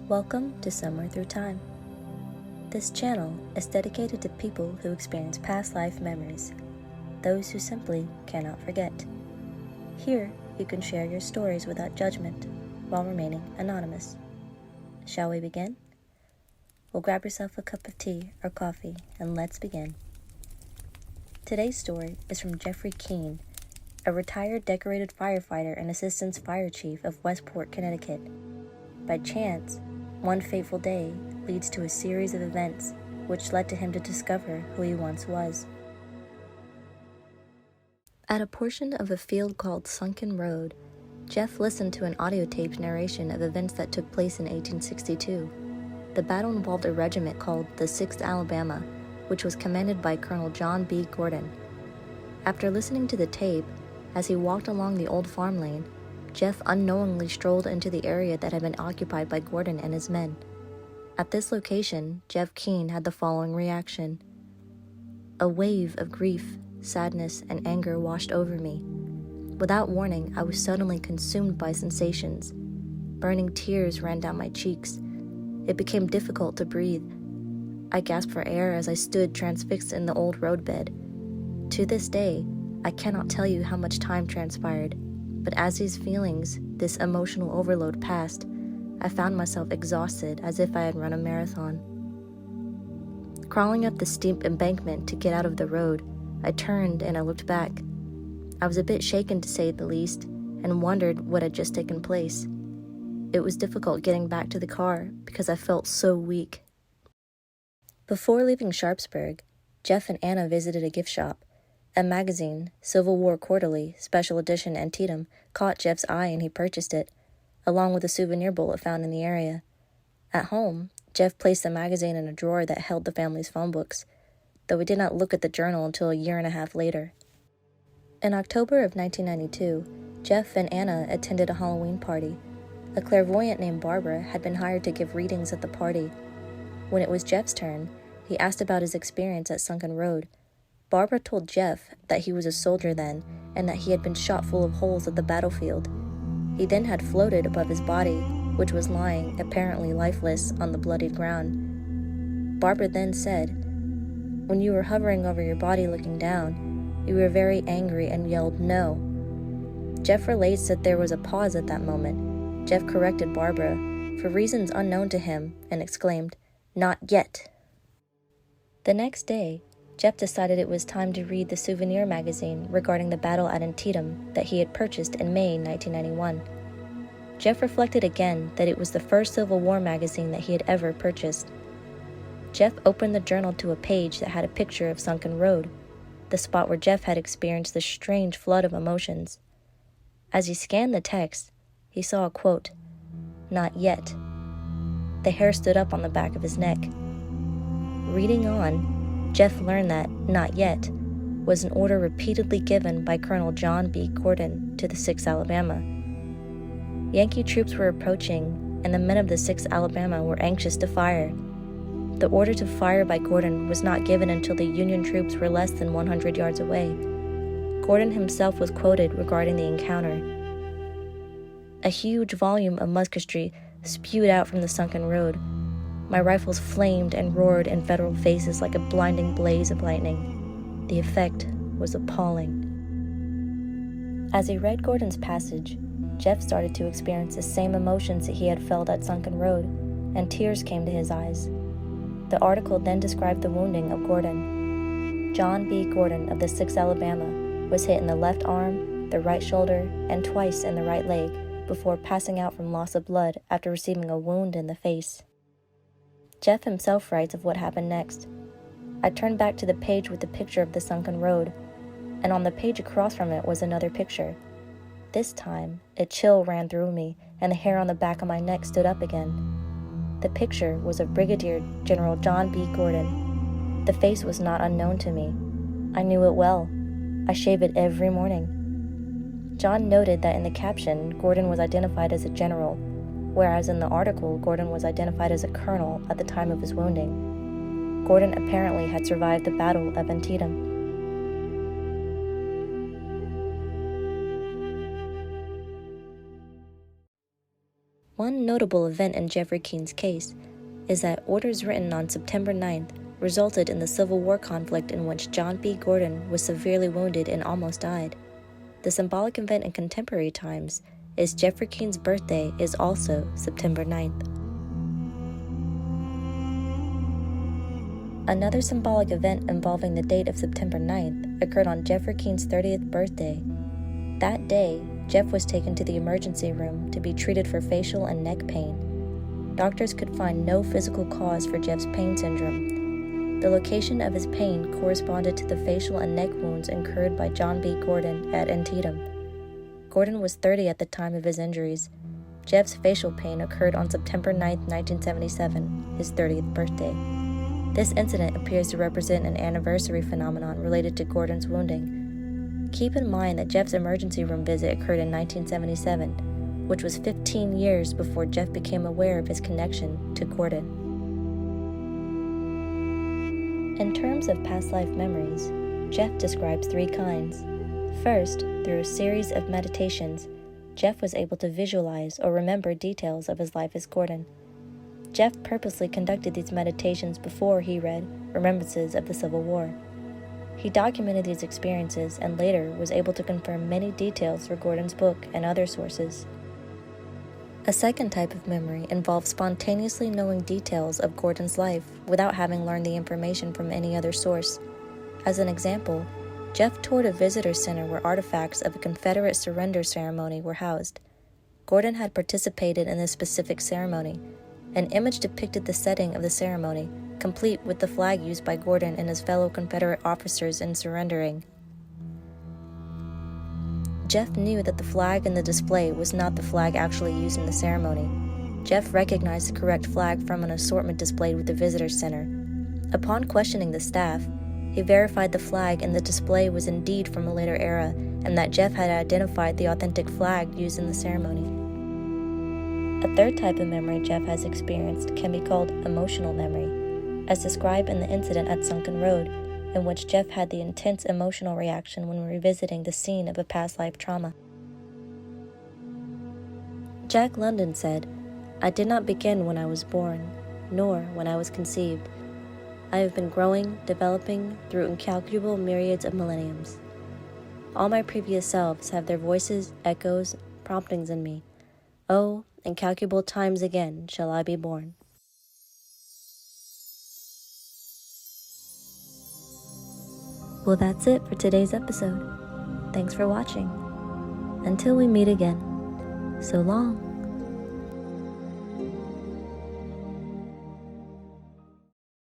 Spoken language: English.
Welcome to Somewhere Through Time. This channel is dedicated to people who experience past life memories, those who simply cannot forget. Here, you can share your stories without judgment while remaining anonymous. Shall we begin? Well, grab yourself a cup of tea or coffee and let's begin. Today's story is from Jeffrey Keene, a retired decorated firefighter and assistant fire chief of Westport, Connecticut. By chance, one fateful day leads to a series of events which led to him to discover who he once was. At a portion of a field called Sunken Road, Jeff listened to an audiotaped narration of events that took place in 1862. The battle involved a regiment called the 6th Alabama, which was commanded by Colonel John B. Gordon. After listening to the tape, as he walked along the old farm lane, Jeff unknowingly strolled into the area that had been occupied by Gordon and his men. At this location, Jeff Keene had the following reaction. A wave of grief, sadness, and anger washed over me. Without warning, I was suddenly consumed by sensations. Burning tears ran down my cheeks. It became difficult to breathe. I gasped for air as I stood transfixed in the old roadbed. To this day, I cannot tell you how much time transpired. But as these feelings, this emotional overload passed, I found myself exhausted as if I had run a marathon. Crawling up the steep embankment to get out of the road, I turned and I looked back. I was a bit shaken to say the least, and wondered what had just taken place. It was difficult getting back to the car because I felt so weak. Before leaving Sharpsburg, Jeff and Anna visited a gift shop. A magazine, Civil War Quarterly, Special Edition Antietam, caught Jeff's eye and he purchased it, along with a souvenir bullet found in the area. At home, Jeff placed the magazine in a drawer that held the family's phone books, though he did not look at the journal until a year and a half later. In October of 1992, Jeff and Anna attended a Halloween party. A clairvoyant named Barbara had been hired to give readings at the party. When it was Jeff's turn, he asked about his experience at Sunken Road. Barbara told Jeff that he was a soldier then, and that he had been shot full of holes at the battlefield. He then had floated above his body, which was lying, apparently lifeless, on the bloodied ground. Barbara then said, "When you were hovering over your body looking down, you were very angry and yelled, 'No.'" Jeff relates that there was a pause at that moment. Jeff corrected Barbara, for reasons unknown to him, and exclaimed, "Not yet." The next day, Jeff decided it was time to read the souvenir magazine regarding the battle at Antietam that he had purchased in May 1991. Jeff reflected again that it was the first Civil War magazine that he had ever purchased. Jeff opened the journal to a page that had a picture of Sunken Road, the spot where Jeff had experienced this strange flood of emotions. As he scanned the text, he saw a quote, "Not yet." The hair stood up on the back of his neck. Reading on, Jeff learned that "not yet" was an order repeatedly given by Colonel John B. Gordon to the 6th Alabama. Yankee troops were approaching, and the men of the 6th Alabama were anxious to fire. The order to fire by Gordon was not given until the Union troops were less than 100 yards away. Gordon himself was quoted regarding the encounter. A huge volume of musketry spewed out from the sunken road. My rifles flamed and roared in Federal faces like a blinding blaze of lightning. The effect was appalling. As he read Gordon's passage, Jeff started to experience the same emotions that he had felt at Sunken Road, and tears came to his eyes. The article then described the wounding of Gordon. John B. Gordon of the 6th Alabama was hit in the left arm, the right shoulder, and twice in the right leg before passing out from loss of blood after receiving a wound in the face. Jeff himself writes of what happened next. I turned back to the page with the picture of the sunken road, and on the page across from it was another picture. This time, a chill ran through me, and the hair on the back of my neck stood up again. The picture was of Brigadier General John B. Gordon. The face was not unknown to me. I knew it well. I shave it every morning. John noted that in the caption, Gordon was identified as a general, whereas in the article, Gordon was identified as a colonel at the time of his wounding. Gordon apparently had survived the Battle of Antietam. One notable event in Jeffrey Keene's case is that orders written on September 9th resulted in the Civil War conflict in which John B. Gordon was severely wounded and almost died. The symbolic event in contemporary times is Jeffrey Keene's birthday is also September 9th. Another symbolic event involving the date of September 9th occurred on Jeffrey Keene's 30th birthday. That day, Jeff was taken to the emergency room to be treated for facial and neck pain. Doctors could find no physical cause for Jeff's pain syndrome. The location of his pain corresponded to the facial and neck wounds incurred by John B. Gordon at Antietam. Gordon was 30 at the time of his injuries. Jeff's facial pain occurred on September 9, 1977, his 30th birthday. This incident appears to represent an anniversary phenomenon related to Gordon's wounding. Keep in mind that Jeff's emergency room visit occurred in 1977, which was 15 years before Jeff became aware of his connection to Gordon. In terms of past life memories, Jeff describes 3 kinds. First, through a series of meditations, Jeff was able to visualize or remember details of his life as Gordon. Jeff purposely conducted these meditations before he read Remembrances of the Civil War. He documented these experiences and later was able to confirm many details for Gordon's book and other sources. A second type of memory involves spontaneously knowing details of Gordon's life without having learned the information from any other source. As an example, Jeff toured a visitor center where artifacts of a Confederate surrender ceremony were housed. Gordon had participated in this specific ceremony. An image depicted the setting of the ceremony, complete with the flag used by Gordon and his fellow Confederate officers in surrendering. Jeff knew that the flag in the display was not the flag actually used in the ceremony. Jeff recognized the correct flag from an assortment displayed with the visitor center. Upon questioning the staff, he verified the flag in the display was indeed from a later era and that Jeff had identified the authentic flag used in the ceremony. A third type of memory Jeff has experienced can be called emotional memory, as described in the incident at Sunken Road, in which Jeff had the intense emotional reaction when revisiting the scene of a past life trauma. Jack London said, "I did not begin when I was born, nor when I was conceived. I have been growing, developing through incalculable myriads of millenniums. All my previous selves have their voices, echoes, promptings in me. Oh, incalculable times again shall I be born." Well, that's it for today's episode. Thanks for watching. Until we meet again, so long.